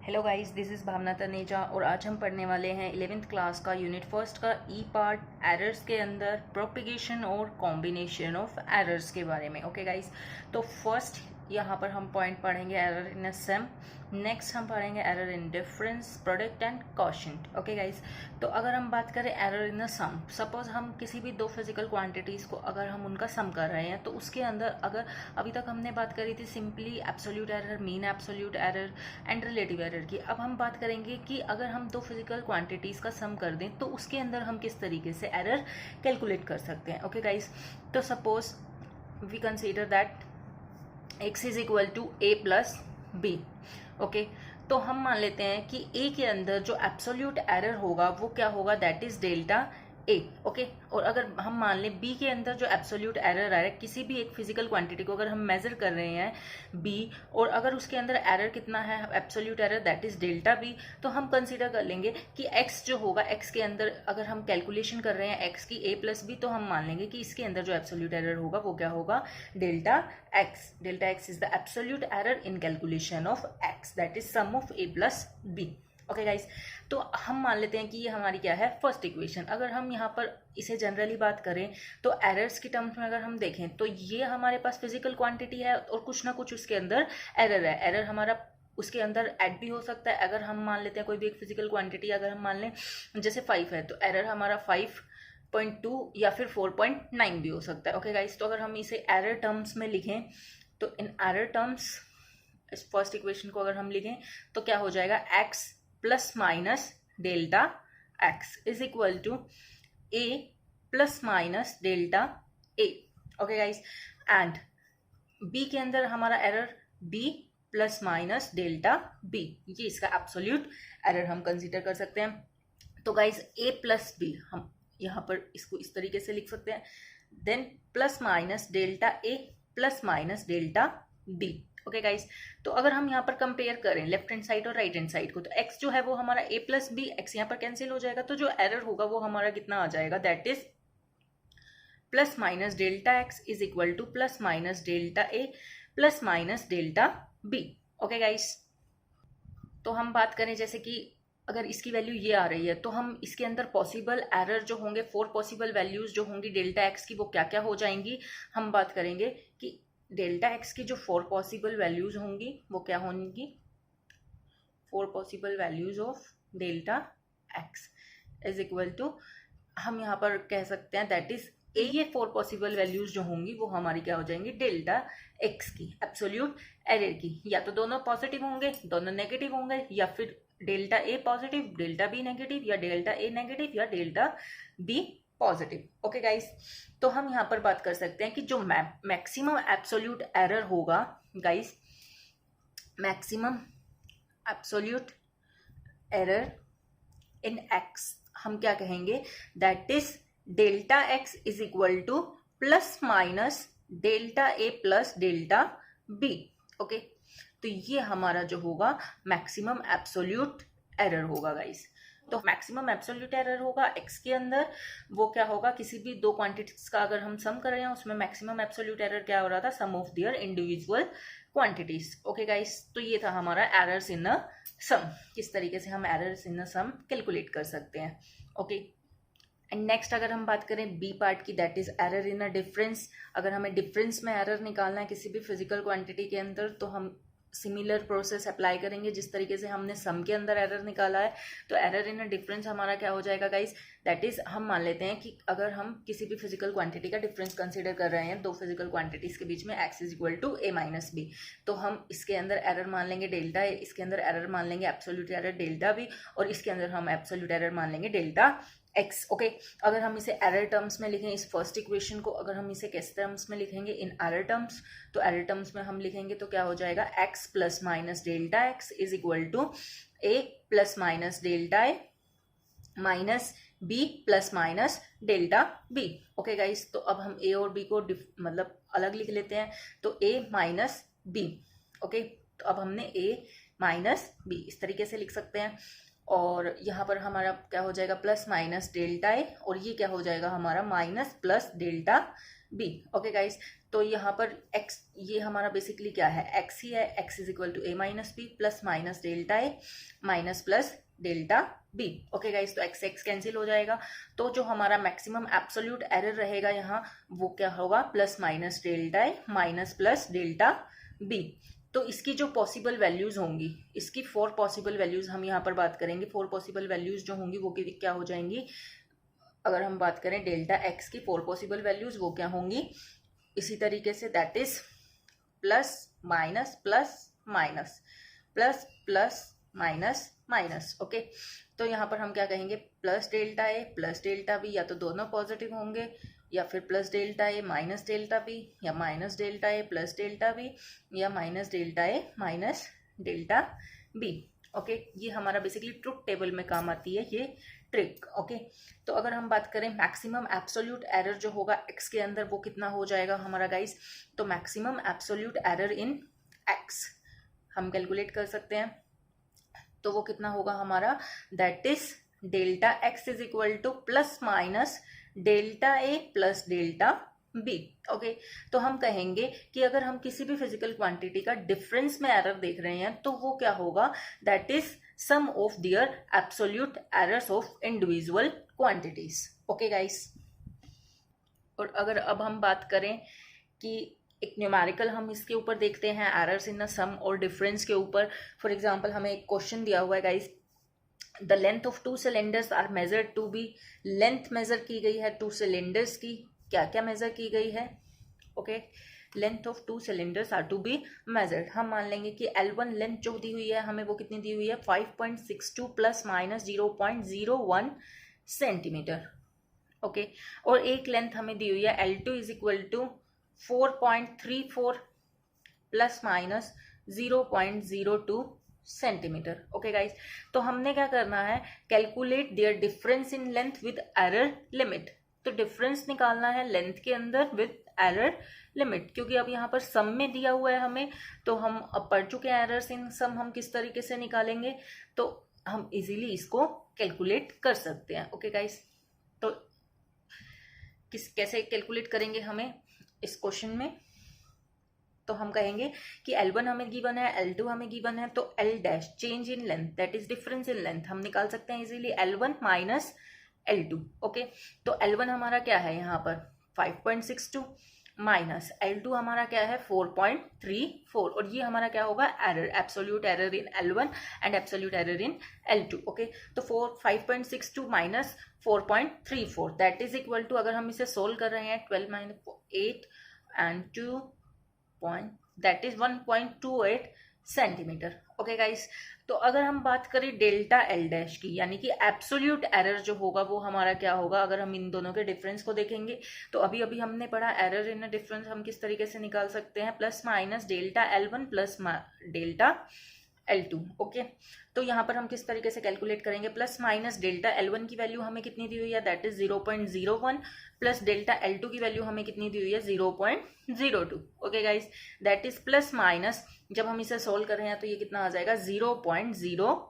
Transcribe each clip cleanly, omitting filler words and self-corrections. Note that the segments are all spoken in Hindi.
हेलो गाइस, दिस इज़ भावना तनेजा और आज हम पढ़ने वाले हैं 11th क्लास का यूनिट फर्स्ट का ई पार्ट एरर्स के अंदर प्रोपिगेशन और कॉम्बिनेशन ऑफ एरर्स के बारे में। ओके गाइस, तो फर्स्ट यहाँ पर हम पॉइंट पढ़ेंगे error in a some. Next हम पढ़ेंगे error in difference, product and quotient. Okay guys, तो अगर हम बात करें error in a some, suppose हम किसी भी दो फिजिकल क्वांटिटीज़ को अगर हम उनका सम कर रहे हैं तो उसके अंदर अगर अभी तक हमने बात करी थी simply absolute error, mean absolute error and relative error की। अब हम बात करेंगे कि अगर हम दो फिजिकल क्वांटिटीज़ का सम कर दें तो उसके अंदर हम किस तरीके से एरर कैलकुलेट कर सकते हैं। ओके गाइस, तो suppose we consider that x is equal to a plus b. Okay, तो हम मान लेते हैं कि a के अंदर जो एब्सोल्यूट एरर होगा वो क्या होगा, that is delta a. Okay, और अगर हम मान लें b के अंदर जो एब्सोल्यूट एरर आ रहा है किसी भी एक फिजिकल क्वांटिटी को अगर हम मेजर कर रहे हैं b, और अगर उसके अंदर एरर कितना है, absolute error that is delta b, तो हम कंसीडर कर लेंगे कि x जो होगा, x के अंदर अगर हम कैलकुलेशन कर रहे हैं x की a प्लस बी, तो हम मान लेंगे कि इसके अंदर जो एब्सोल्यूट एरर होगा वो क्या होगा, delta x। Delta x is the absolute error in calculation of x, that is sum of a plus b। Okay guys, तो हम मान लेते हैं कि ये हमारी क्या है, फर्स्ट इक्वेशन। अगर हम यहाँ पर इसे जनरली बात करें तो एरर्स की टर्म्स में अगर हम देखें तो ये हमारे पास फिजिकल क्वांटिटी है और कुछ ना कुछ उसके अंदर एरर है। एरर हमारा उसके अंदर ऐड भी हो सकता है। अगर हम मान लेते हैं कोई भी एक फिजिकल क्वांटिटी, अगर हम मान लें जैसे 5 है तो एरर हमारा 5.2 या फिर 4.9 भी हो सकता है। ओके गाइस, तो अगर हम इसे एरर टर्म्स में लिखें तो इन एरर टर्म्स इस फर्स्ट इक्वेशन को अगर हम लिखें तो क्या हो जाएगा, x plus minus delta x is equal to a plus minus delta a. Okay guys, and b के अंदर हमारा error b plus minus delta b, ये इसका एब्सोल्यूट एरर हम कंसीडर कर सकते हैं। तो गाइस a प्लस बी हम यहाँ पर इसको इस तरीके से लिख सकते हैं, then plus minus delta a plus minus delta b। Okay guys, तो अगर हम यहाँ पर कंपेयर करें लेफ्ट हैंड साइड और राइट हैंड साइड को, तो x जो है वो हमारा a प्लस बी, x यहाँ पर कैंसिल हो जाएगा, तो जो एरर होगा वो हमारा कितना आ जाएगा, that is plus minus delta x is equal to plus minus delta a plus minus delta b। Okay guys, तो हम बात करें जैसे कि अगर इसकी वैल्यू ये आ रही है तो हम इसके अंदर पॉसिबल एरर जो होंगे, 4 पॉसिबल वैल्यूज जो होंगी डेल्टा x की, वो क्या क्या हो जाएंगी। हम बात करेंगे कि डेल्टा x की जो 4 पॉसिबल वैल्यूज होंगी वो क्या होंगी, 4 possible values of delta x is equal to, हम यहाँ पर कह सकते हैं दैट इज ये 4 पॉसिबल वैल्यूज जो होंगी वो हमारी क्या हो जाएंगी, डेल्टा x की एब्सोल्यूट एरर की। या तो दोनों पॉजिटिव होंगे, दोनों नेगेटिव होंगे, या फिर delta a positive, delta b negative, या डेल्टा a नेगेटिव या delta b positive. Okay guys, तो हम यहाँ पर बात कर सकते हैं कि जो मैक्सिमम एब्सोल्यूट एरर होगा guys, maximum absolute error in x हम क्या कहेंगे, that is delta x is equal to plus minus delta a plus delta b। Okay, तो ये हमारा जो होगा मैक्सिमम एब्सोल्यूट एरर होगा गाइस। तो मैक्सिमम एब्सोल्यूट एरर होगा x के अंदर, वो क्या होगा, किसी भी दो क्वांटिटीज का अगर हम सम कर रहे हैं उसमें मैक्सिमम एब्सोल्यूट एरर क्या हो रहा था, sum of their individual quantities. Okay guys, तो ये था हमारा एरर्स इन अ सम, किस तरीके से हम errors in a some calculate कर सकते हैं। ओके, एंड नेक्स्ट अगर हम बात करें बी पार्ट की, that is error in a difference. अगर हमें डिफरेंस में एरर निकालना है किसी भी फिजिकल क्वांटिटी के अंदर तो हम सिमिलर प्रोसेस अप्लाई करेंगे जिस तरीके से हमने सम के अंदर एरर निकाला है। तो एरर इन अ डिफरेंस हमारा क्या हो जाएगा गाइस, दैट इज हम मान लेते हैं कि अगर हम किसी भी फिजिकल क्वांटिटी का डिफरेंस कंसीडर कर रहे हैं दो फिजिकल क्वांटिटीज के बीच में, x is equal to a minus b, तो हम इसके अंदर एरर मान लेंगे डेल्टा a, इसके अंदर एरर मान लेंगे एब्सोल्यूट एरर डेल्टा b, और इसके अंदर हम एब्सोल्यूट एरर मान लेंगे डेल्टा x। ओके, अगर हम इसे एरर टर्म्स में लिखें, इस फर्स्ट इक्वेशन को अगर हम इसे किस टर्म्स में लिखेंगे, इन एरर टर्म्स, तो एरर टर्म्स में हम लिखेंगे तो क्या हो जाएगा, x plus minus delta x is equal to a plus minus delta a minus b plus minus delta b। Okay guys, तो अब हम a और b को मतलब अलग लिख लेते हैं, तो a माइनस b। ओके, तो अब हमने a माइनस b इस तरीके से लिख सकते हैं, और यहाँ पर हमारा क्या हो जाएगा, प्लस माइनस डेल्टा ए, और ये क्या हो जाएगा हमारा minus plus delta b. Okay guys, तो यहाँ पर x ये हमारा बेसिकली क्या है, x ही है, x is equal to a minus b plus minus delta a minus plus delta b. Okay guys, तो x x कैंसिल हो जाएगा, तो जो हमारा मैक्सिमम एब्सोल्यूट एरर रहेगा यहाँ वो क्या होगा, plus minus delta a minus plus delta B. तो इसकी जो पॉसिबल वैल्यूज होंगी, इसकी 4 पॉसिबल वैल्यूज हम यहाँ पर बात करेंगे। 4 पॉसिबल वैल्यूज जो होंगी वो क्या हो जाएंगी, अगर हम बात करें डेल्टा x की 4 पॉसिबल वैल्यूज वो क्या होंगी, इसी तरीके say that is plus minus plus minus plus plus minus minus. Okay, तो यहाँ पर हम क्या कहेंगे, plus delta a plus delta B, या तो दोनों पॉजिटिव होंगे, या फिर plus delta a minus delta B, या minus delta a plus delta B, या minus delta a minus delta b. Okay, ये हमारा बेसिकली ट्रुथ टेबल में काम आती है ये ट्रिक। ओके, तो अगर हम बात करें मैक्सिमम एब्सोल्यूट एरर जो होगा x के अंदर वो कितना हो जाएगा हमारा गाइस, तो maximum absolute error in x हम कैलकुलेट कर सकते हैं, तो वो कितना होगा हमारा, that is delta x is equal to plus minus delta a plus delta b. Okay, तो हम कहेंगे कि अगर हम किसी भी फिजिकल क्वांटिटी का डिफरेंस में एरर देख रहे हैं तो वो क्या होगा, that is sum of their absolute errors of individual quantities. Okay guys, और अगर अब हम बात करें कि एक न्यूमेरिकल हम इसके ऊपर देखते हैं एरर्स इन अ सम और डिफरेंस के ऊपर। फॉर एग्जांपल हमें एक क्वेश्चन दिया हुआ है guys, the length of 2 cylinders are measured to be, length measure की गई है 2 सिलेंडर्स की, क्या क्या मेजर की गई है, okay, length of 2 cylinders are to be measured. हम मान लेंगे कि L1 लेंथ जो दी हुई है हमें वो कितनी दी हुई है, 5.62 प्लस माइनस 0.01 सेंटीमीटर। ओके, और एक लेंथ हमें दी हुई है L2 is equal to 4.34 plus minus 0.02 centimetre. Okay guys, तो हमने क्या करना है, calculate their difference in length with error limit. तो डिफरेंस निकालना है लेंथ के अंदर विद एरर लिमिट, क्योंकि अब यहाँ पर सम में दिया हुआ है हमें, तो हम अब पढ़ चुके हैं एरर्स इन सम हम किस तरीके से निकालेंगे, तो हम इजीली इसको कैलकुलेट कर सकते हैं। ओके गाइस, तो कैसे कैलकुलेट करेंगे हमें इस क्वेश्चन में, तो हम कहेंगे कि L1 हमें गिवन है, L2 हमें गिवन है, तो L dash change in length that is difference in length हम निकाल सकते हैं easily, L1 minus L2। Okay, तो L1 हमारा क्या है यहाँ पर 5.62 माइनस L2 हमारा क्या है 4.34, और ये हमारा क्या होगा, error, absolute error in L1 and absolute error in L2। Okay, तो 5.62 minus 4.34 that is equal to, अगर हम इसे सोल्व कर रहे हैं 12 minus 8 and 2 that is 1.28 centimetre. Okay guys, तो अगर हम बात करें डेल्टा एल डैश की, यानी कि एब्सोल्यूट एरर जो होगा वो हमारा क्या होगा, अगर हम इन दोनों के डिफरेंस को देखेंगे तो अभी अभी हमने पढ़ा एरर इन अ डिफरेंस हम किस तरीके से निकाल सकते हैं, plus minus delta L1 plus delta L2। Okay, तो यहाँ पर हम किस तरीके से कैलकुलेट करेंगे, प्लस माइनस डेल्टा L1 की वैल्यू हमें कितनी दी हुई है, that is 0.01 plus delta L2 की वैल्यू हमें कितनी दी हुई है 0.02। Okay guys, that is plus minus, जब हम इसे सोल्व कर रहे हैं तो ये कितना आ जाएगा 0.03।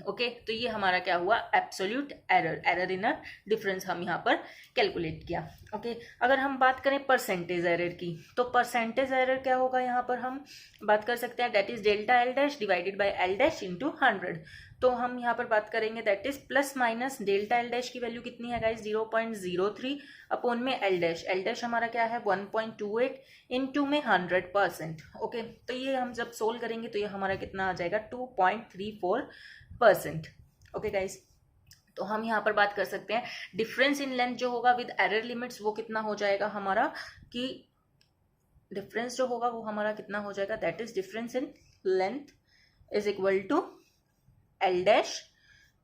ओके, तो ये हमारा क्या हुआ, absolute error, error in a difference हम यहाँ पर कैलकुलेट किया। ओके, अगर हम बात करें परसेंटेज एरर की, तो परसेंटेज एरर क्या होगा, यहाँ पर हम बात कर सकते हैं that is delta L dash divided by L dash into 100। तो हम यहाँ पर बात करेंगे that is plus minus delta L dash की वैल्यू कितनी है गाइस 0.03 अपॉन में एल डैश हमारा क्या है 1.28 इनटू में 100%। ओके, तो ये हम जब सोल्व करेंगे तो ये हमारा कितना आ जाएगा 2.34%। ओके गाइस, तो हम यहाँ पर बात कर सकते हैं डिफरेंस इन लेंथ जो होगा विद एरर लिमिट्स वो कितना हो जाएगा हमारा, कि डिफरेंस जो होगा वो हमारा कितना हो जाएगा, that is difference in length is equal to L dash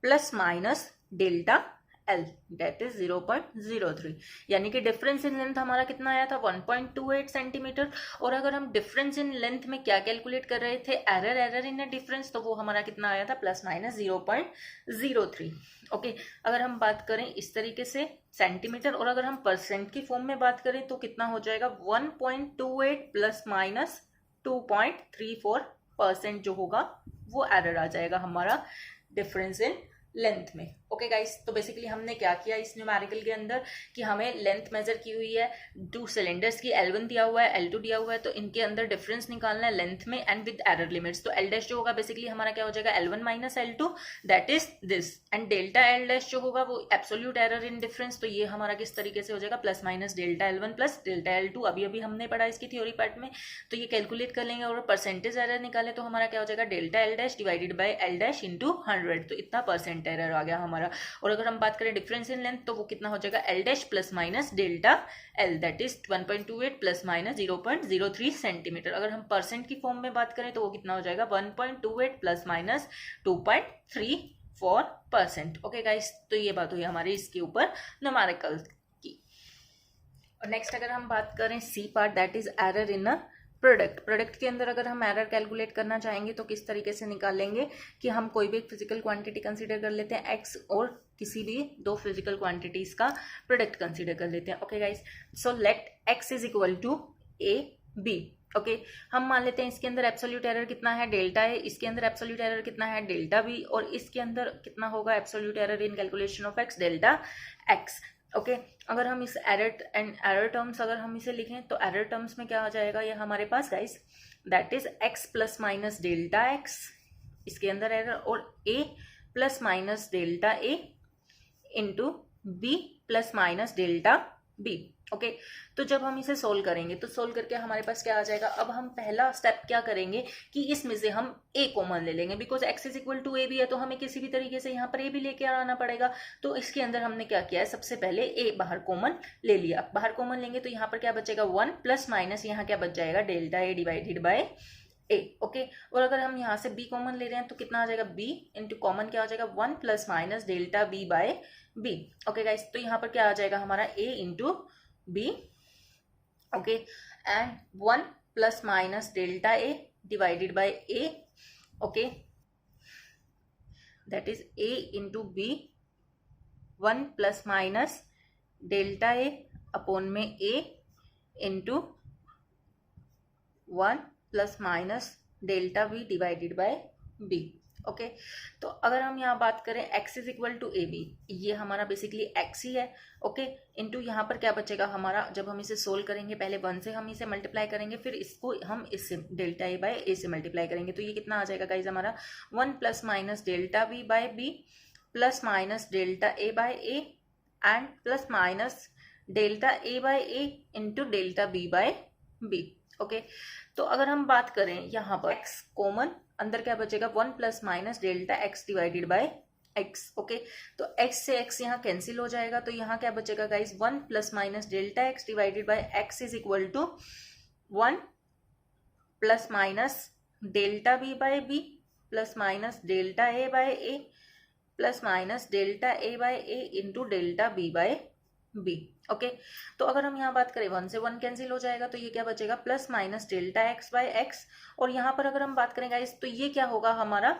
plus minus delta L that is 0.03, यानी कि डिफरेंस इन लेंथ हमारा कितना आया था 1.28 सेंटीमीटर। और अगर हम डिफरेंस इन लेंथ में क्या कैलकुलेट कर रहे थे, एरर इन डिफरेंस, तो वो हमारा कितना आया था प्लस माइनस 0.03। ओके, अगर हम बात करें इस तरीके से सेंटीमीटर, और अगर हम परसेंट की फॉर्म में बात करें तो कितना हो जाएगा 1.28 प्लस माइनस 2.34% जो होगा वो एरर आ जाएगा हमारा डिफरेंस इन लेंथ में। ओके गाइस, तो बेसिकली हमने क्या किया इस न्यूमेरिकल के अंदर कि हमें लेंथ मेजर की हुई है टू सिलेंडर्स की, L1 दिया हुआ है, L2 दिया हुआ है, तो इनके अंदर डिफरेंस निकालना है लेंथ में एंड विद एरर लिमिट्स। तो L डैश जो होगा बेसिकली हमारा क्या हो जाएगा L1 minus L2, that is this, and delta L dash जो होगा वो एब्सोल्यूट एरर इन डिफरेंस, तो ये हमारा किस तरीके से हो जाएगा plus minus delta L1 plus delta L2। अभी अभी हमने पढ़ा इसकी थ्योरी पार्ट में, तो ये कैलकुलेट कर लेंगे और परसेंटेज एरर निकाले तो हमारा क्या हो जाएगा delta L dash divided by L dash into 100, तो इतना परसेंट एरर आ गया हमारा। और अगर हम बात करें डिफरेंस इन लेंथ तो वो कितना हो जाएगा L dash plus minus delta L, that is 1.28 plus minus 0.03 centimetre. अगर हम परसेंट की फॉर्म में बात करें तो वो कितना हो जाएगा 1.28 प्लस माइनस 2.34%। ओके गाइस, तो ये बात हुई हमारी इसके ऊपर न्यूमेरिकल की। और नेक्स्ट अगर हम बात करें C part, that is error in a product के अंदर अगर हम एरर कैलकुलेट करना चाहेंगे तो किस तरीके से निकालेंगे कि हम कोई भी एक फिजिकल क्वांटिटी कंसीडर कर लेते हैं एक्स और किसी भी दो फिजिकल क्वांटिटीज का प्रोडक्ट कंसीडर कर लेते हैं। Okay guys, so let x is equal to a b. Okay, हम मान लेते हैं इसके अंदर एब्सोल्यूट एरर कितना है डेल्टा है, इसके अंदर एब्सोल्यूट एरर कितना है डेल्टा बी, और इसके अंदर कितना होगा absolute error in calculation of x delta x. Okay, अगर हम इस एरर टर्म्स अगर हम इसे लिखें तो एरर टर्म्स में क्या हो जाएगा ये हमारे पास guys, that is x plus minus delta x, इसके अंदर एरर, और a plus minus delta a into b plus minus delta b. Okay, तो जब हम इसे सोल्व करेंगे तो सोल्व करके हमारे पास क्या आ जाएगा, अब हम पहला स्टेप क्या करेंगे कि इसमें से हम a कॉमन ले लेंगे, because x is equal to a भी है तो हमें किसी भी तरीके से यहाँ पर a भी लेके आना पड़ेगा। तो इसके अंदर हमने क्या किया है, सबसे पहले a बाहर कॉमन ले लिया। बाहर कॉमन लेंगे तो यहाँ पर क्या बचेगा 1 प्लस माइनस यहाँ क्या बच जाएगा delta a divided by a। Okay, और अगर हम यहाँ से b कॉमन ले रहे हैं तो कितना आ जाएगा b इंटू कॉमन क्या हो जाएगा 1 plus minus delta b by b। Okay guys, तो यहाँ पर क्या आ जाएगा हमारा a into b, okay, and 1 plus minus delta a divided by a, okay, that is a into b 1 plus minus delta a upon में a into 1 plus minus delta b divided by b। Okay, तो अगर हम यहाँ बात करें x is equal to a b, ये हमारा बेसिकली x ही है। ओके, इनटू यहाँ पर क्या बचेगा हमारा, जब हम इसे सोल्व करेंगे पहले 1 से हम इसे मल्टीप्लाई करेंगे, फिर इसको हम इससे डेल्टा ए बाय ए से मल्टीप्लाई करेंगे, तो ये कितना आ जाएगा गाइज हमारा 1 plus minus delta b by b plus minus delta a by a and plus minus delta a by a into delta b by b. Okay, तो अगर हम बात करें यहाँ पर x कॉमन, अंदर क्या बचेगा 1 plus minus delta x divided by x। Okay, तो x से x यहाँ कैंसिल हो जाएगा, तो यहाँ क्या बचेगा guys 1 plus minus delta x divided by x is equal to 1 plus minus delta b by b plus minus delta a by a plus minus delta a by a into delta b by b। Okay, तो अगर हम यहाँ बात करें 1 से 1 कैंसिल हो जाएगा, तो ये क्या बचेगा plus minus delta x by x, और यहाँ पर अगर हम बात करें गाइस तो ये क्या होगा हमारा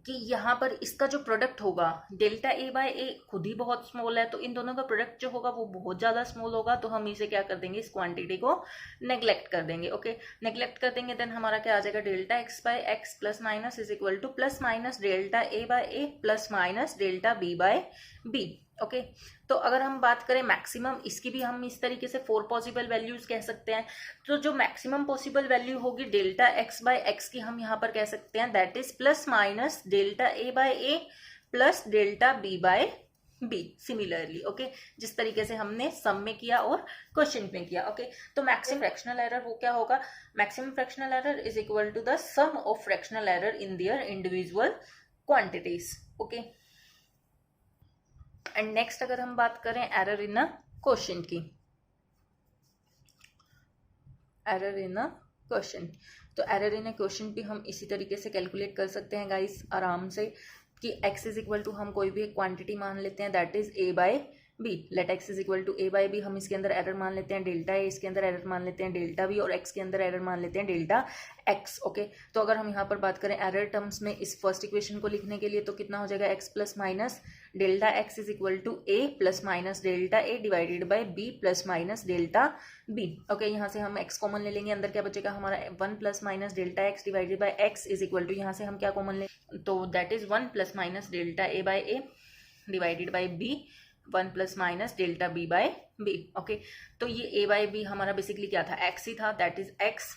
कि यहाँ पर इसका जो प्रोडक्ट होगा डेल्टा ए बाय ए खुद ही बहुत स्मॉल है, तो इन दोनों का प्रोडक्ट जो होगा वो बहुत ज़्यादा स्मॉल होगा, तो हम इसे क्या कर देंगे, इस क्वांटिटी को नेग्लेक्ट कर देंगे। ओके, नेग्लेक्ट कर देंगे, देन हमारा क्या आ जाएगा delta x by x plus minus is equal to plus minus delta a by a plus minus delta b by b. Okay, तो अगर हम बात करें मैक्सिमम, इसकी भी हम इस तरीके से 4 पॉसिबल वैल्यूज कह सकते हैं, तो जो मैक्सिमम पॉसिबल वैल्यू होगी डेल्टा एक्स बाय एक्स की हम यहाँ पर कह सकते हैं that is plus minus delta a by a plus delta b by b. Similarly okay, जिस तरीके से हमने सम में किया और क्वेश्चन में किया। ओके, तो मैक्सिमम फ्रैक्शनल एरर वो क्या होगा, maximum fractional error is equal to the sum of fractional error in their individual quantities. Okay, and next अगर हम बात करें एरर इन अ क्वेश्चन की, एरर इन अ क्वेश्चन, तो एरर इन अ क्वेश्चन भी हम इसी तरीके से कैलकुलेट कर सकते हैं गाइस आराम से कि x इज इक्वल टू हम कोई भी एक क्वांटिटी मान लेते हैं that is a by b. Let x is equal to a by b, हम इसके अंदर एरर मान लेते हैं डेल्टा ए, इसके अंदर एरर मान लेते हैं डेल्टा बी, और एक्स के अंदर एरर मान लेते हैं डेल्टा एक्स। ओके, तो अगर हम यहाँ पर बात करें एरर टर्म्स में इस फर्स्ट इक्वेशन को लिखने के लिए, तो कितना हो जाएगा x plus minus delta x is equal to a plus minus delta a divided by b plus minus delta b. Okay, यहाँ से हम एक्स कॉमन ले लेंगे, अंदर क्या बचेगा हमारा 1 plus minus delta x divided by x is equal to, यहाँ से हम क्या कॉमन लेंगे, तो that is 1 plus minus delta a by a divided by b 1 plus minus delta b by b. Okay, तो ये ए बाई बी हमारा बेसिकली क्या था, एक्स ही था, दैट इज एक्स।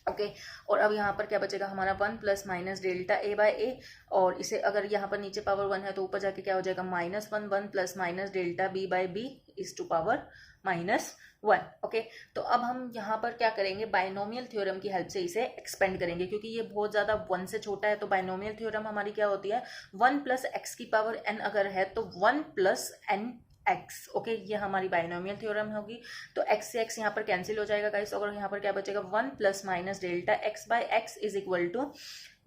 ओके, और अब यहाँ पर क्या बचेगा हमारा 1 plus minus delta a by a, और इसे अगर यहाँ पर नीचे पावर 1 है तो ऊपर जाके क्या हो जाएगा -1 1 plus minus delta b by b is to power -1। Okay, तो अब हम यहाँ पर क्या करेंगे, बाइनोमियल थ्योरम की हेल्प से इसे एक्सपेंड करेंगे, क्योंकि ये बहुत ज़्यादा 1 से छोटा है। तो बाइनोमियल थ्योरम हमारी क्या होती है, 1 प्लस एक्स की पावर n अगर है तो 1 प्लस n एक्स। ओके, ये हमारी बाइनोमियल थ्योरम होगी। तो एक्स से एक्स यहाँ पर कैंसिल हो जाएगा गाइस, और यहाँ पर क्या बचेगा 1 plus minus delta x by x is equal to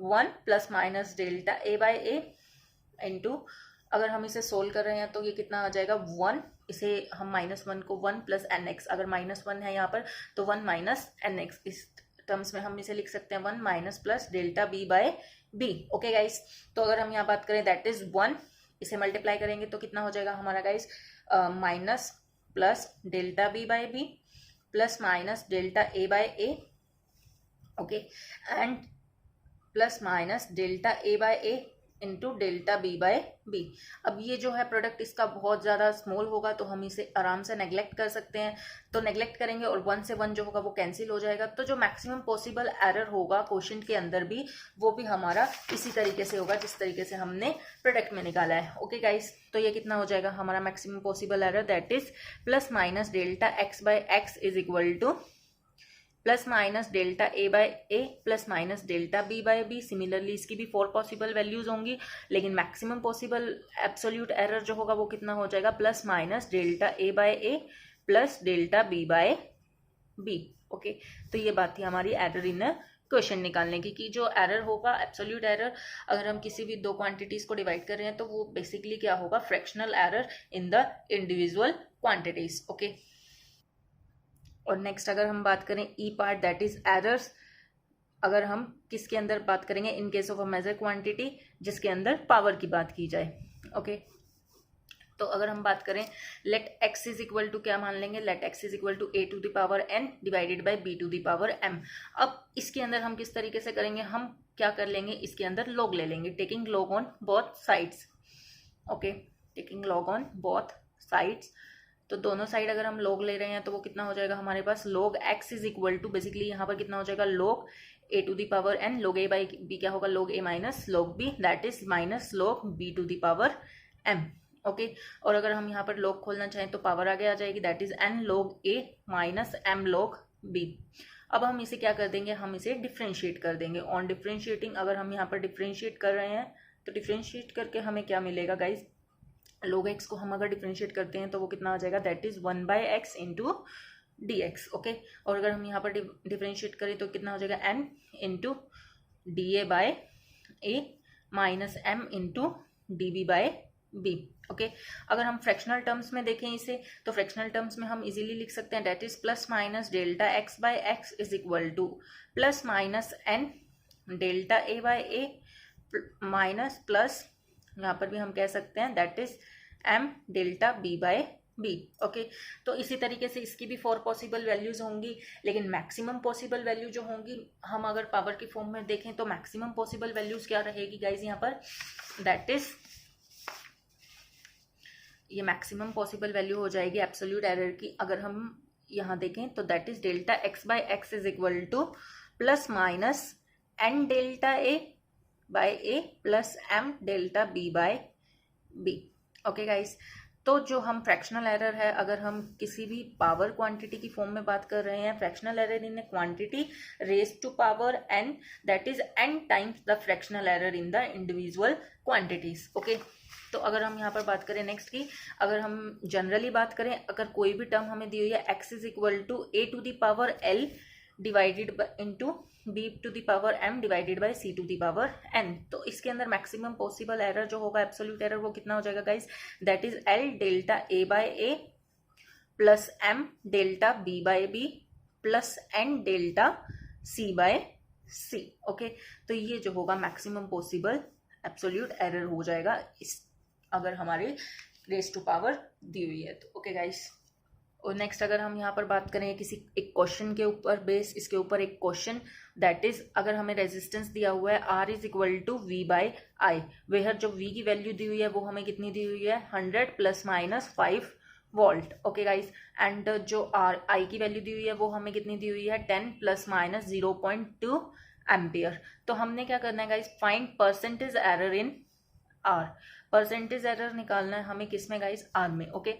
1 plus minus delta a by a into, अगर हम इसे सोल्व कर रहे हैं तो ये कितना आ जाएगा 1, इसे हम -1 को 1 प्लस एन एक्स, अगर -1 है यहाँ पर तो 1 माइनस एन एक्स, इस टर्म्स में हम इसे लिख सकते हैं 1 minus plus delta b by b. Okay guys, तो अगर हम यहाँ बात करें दैट इज 1, इसे मल्टीप्लाई करेंगे तो कितना हो जाएगा हमारा guys, minus plus delta b by b plus minus delta a by a. Okay, and plus minus delta a by a into delta b by b. अब ये जो है प्रोडक्ट इसका बहुत ज़्यादा स्मॉल होगा, तो हम इसे आराम से नेग्लेक्ट कर सकते हैं। तो नेग्लेक्ट करेंगे और 1 से 1 जो होगा वो कैंसिल हो जाएगा। तो जो मैक्सिमम पॉसिबल एरर होगा क्वेश्चन के अंदर भी, वो भी हमारा इसी तरीके से होगा जिस तरीके से हमने प्रोडक्ट में निकाला है। ओके गाइस, तो ये कितना हो जाएगा हमारा maximum possible error, that is plus minus delta x by x is equal to plus minus delta a by a plus minus delta b by b. Similarly इसकी भी 4 पॉसिबल वैल्यूज होंगी, लेकिन मैक्सिमम पॉसिबल एब्सोल्यूट एरर जो होगा वो कितना हो जाएगा, plus minus delta a by a plus delta b by b. Okay, तो ये बात थी हमारी एरर इन क्वेश्चन निकालने की, कि जो एरर होगा एब्सोल्यूट एरर, अगर हम किसी भी दो क्वांटिटीज को डिवाइड कर रहे हैं तो वो बेसिकली क्या होगा, fractional error in the individual quantities. Okay, और नेक्स्ट अगर हम बात करें e part, that is errors, अगर हम किसके अंदर बात करेंगे, in case of a measure quantity जिसके अंदर पावर की बात की जाए। ओके, तो अगर हम बात करें let x is equal to, क्या मान लेंगे, let x is equal to a to the power n divided by b to the power m. अब इसके अंदर हम किस तरीके से करेंगे, हम क्या कर लेंगे, इसके अंदर लॉग ले लेंगे, taking log on both sides. Okay, taking log on both sides, तो दोनों साइड अगर हम लॉग ले रहे हैं तो वो कितना हो जाएगा हमारे पास, log x is equal to, basically यहाँ पर कितना हो जाएगा, log a to the power n, log a by b क्या होगा, log a minus log b, that is minus log b to the power m. Okay, और अगर हम यहाँ पर लॉग खोलना चाहें तो पावर आगे आ जाएगी, that is n log a minus m log b. अब हम इसे क्या कर देंगे, हम इसे डिफ्रेंशिएट कर देंगे। ऑन डिफ्रेंशिएटिंग, अगर हम यहाँ पर डिफ्रेंशिएट कर रहे हैं तो डिफ्रेंशिएट करके हमें क्या मिलेगा गाइज, log x को हम अगर डिफ्रेंशिएट करते हैं तो वो कितना आ जाएगा, that is 1 by x into D x. Okay, और अगर हम यहाँ पर डिफ्रेंशिएट करें तो कितना हो जाएगा, n into d a by a minus m into d b by b. Okay, अगर हम फ्रैक्शनल टर्म्स में देखें इसे, तो फ्रैक्शनल टर्म्स में हम इजीली लिख सकते हैं, that is plus minus delta x by x is equal to plus minus n delta a by a minus plus, यहाँ पर भी हम कह सकते हैं that is m delta b by b. Okay, तो इसी तरीके से इसकी भी 4 पॉसिबल वैल्यूज होंगी, लेकिन मैक्सिमम पॉसिबल वैल्यू जो होंगी, हम अगर पावर की फॉर्म में देखें तो मैक्सिमम पॉसिबल वैल्यूज क्या रहेगी गाइज यहाँ पर, दैट इज ये मैक्सिमम पॉसिबल वैल्यू हो जाएगी एब्सोल्यूट एरर की। अगर हम यहाँ देखें तो that is delta x by x is equal to plus minus n delta a by a plus m delta b by b. Okay guys, तो जो हम फ्रैक्शनल एरर है, अगर हम किसी भी पावर क्वांटिटी की फॉर्म में बात कर रहे हैं, fractional error in a quantity raise to power n, that is n times the fractional error in the individual quantities. Okay, तो अगर हम यहाँ पर बात करें नेक्स्ट की, अगर हम जनरली बात करें, अगर कोई भी टर्म हमें दी हुई है x is equal to a to the power l divided into b to the power m divided by c to the power n. तो इसके अंदर मैक्सिमम पॉसिबल एरर जो होगा, एब्सोल्यूट एरर, वो कितना हो जाएगा guys, that is l delta a by a plus m delta b by b plus n delta c by c. Okay, तो ये जो होगा मैक्सिमम पॉसिबल एब्सोल्यूट एरर हो जाएगा इस, अगर हमारी रेस टू पावर दी हुई है तो। ओके गाइस, और नेक्स्ट अगर हम यहाँ पर बात करें किसी एक क्वेश्चन के ऊपर बेस, इसके ऊपर एक क्वेश्चन दैट इज, अगर हमें रेजिस्टेंस दिया हुआ है R is equal to V by I, where जो V की वैल्यू दी हुई है वो हमें कितनी दी हुई है, 100 plus minus 5 volt. Okay guys, and जो I की वैल्यू दी हुई है वो हमें कितनी दी हुई है, 10 प्लस माइनस 0.2 एम्पियर। तो हमने क्या करना है guys, find percentage error in R। Percentage error निकालना है हमें किस में गाइस, R में। ओके,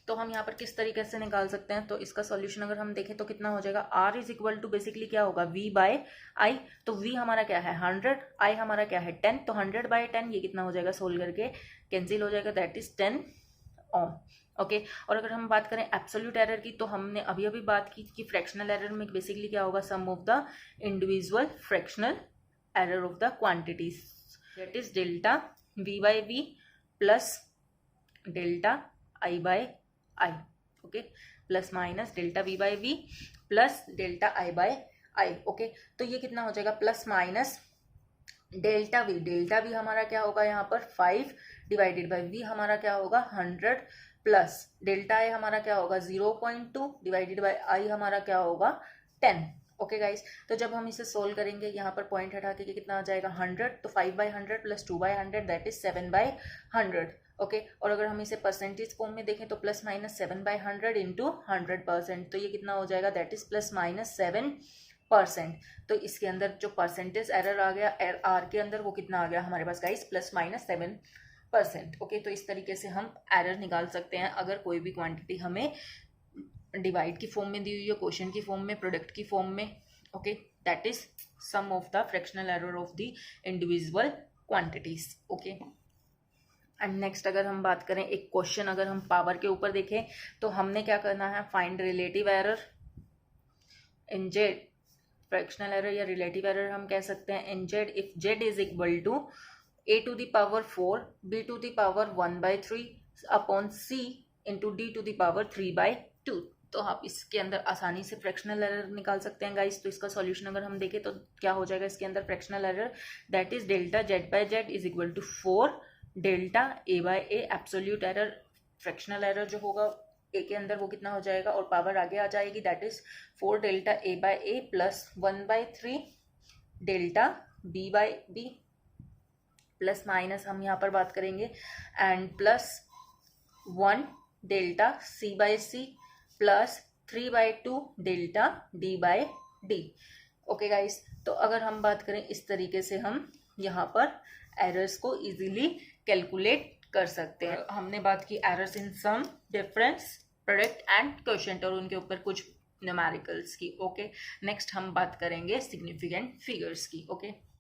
तो हम यहाँ पर किस तरीके से निकाल सकते हैं, तो इसका सॉल्यूशन अगर हम देखें तो कितना हो जाएगा, R is equal to basically क्या होगा, V बाय आई। तो V हमारा क्या है 100, I हमारा क्या है 10, तो 100 बाय 10 ये कितना हो जाएगा, सोल्व करके कैंसिल हो जाएगा, दैट इज 10 ओम। ओके, और अगर हम बात करें एब्सोल्यूट एरर की, तो हमने अभी अभी बात की कि फ्रैक्शनल एरर में बेसिकली क्या होगा, sum of the individual fractional error of the quantities, that is delta V by V plus delta I by I. Okay, plus minus delta V by V plus delta I by I. Okay, तो ये कितना हो जाएगा, प्लस माइनस डेल्टा V हमारा क्या होगा यहाँ पर 5 डिवाइडेड बाय V हमारा क्या होगा 100 प्लस डेल्टा I हमारा क्या होगा 0.2 डिवाइडेड बाय I हमारा क्या होगा 10। ओके गाइस, तो जब हम इसे सोल्व करेंगे, यहाँ पर पॉइंट हटा के कितना आ जाएगा 100, तो 5 by 100 plus 2 by 100 that is 7 by 100। Okay, और अगर हम इसे परसेंटेज फॉर्म में देखें तो प्लस माइनस 7 बाई 100 इंटू 100%, तो ये कितना हो जाएगा, दैट इज प्लस माइनस 7%। तो इसके अंदर जो परसेंटेज एरर आ गया R के अंदर वो कितना आ गया हमारे पास गाइस, प्लस माइनस 7%। ओके, तो इस तरीके से हम एरर निकाल सकते हैं अगर कोई भी क्वांटिटी हमें डिवाइड की फॉर्म में दी हुई है, क्वेश्चन की फॉर्म में, प्रोडक्ट की फॉर्म में। Okay, that is sum of the fractional error of the individual quantities. Okay, and next अगर हम बात करें एक क्वेश्चन, अगर हम पावर के ऊपर देखें तो हमने क्या करना है, find relative error in z. Fractional error या रिलेटिव एरर हम कह सकते हैं in z if z is equal to a to the power 4 b to the power 1/3 upon c into d to the power 3/2। तो आप इसके अंदर आसानी से फ्रैक्शनल एरर निकाल सकते हैं गाइस। तो इसका सॉल्यूशन अगर हम देखें तो क्या हो जाएगा इसके अंदर, fractional error that is delta z by z is equal to 4 delta a by a. Absolute error, fractional error जो होगा ए के अंदर वो कितना हो जाएगा, और पावर आगे आ जाएगी, that is 4 delta a by a plus 1/3 delta b by b plus minus हम यहाँ पर बात करेंगे and plus 1 delta c by c plus 3/2 delta d by d. Okay guys, तो अगर हम बात करें इस तरीके से हम यहाँ पर एरर्स को इजीली कैलकुलेट कर सकते हैं। हमने बात की errors in sum, difference, product and quotient और उनके ऊपर कुछ न्यूमेरिकल्स की। ओके, नेक्स्ट हम बात करेंगे सिग्निफिकेंट फिगर्स की। ओके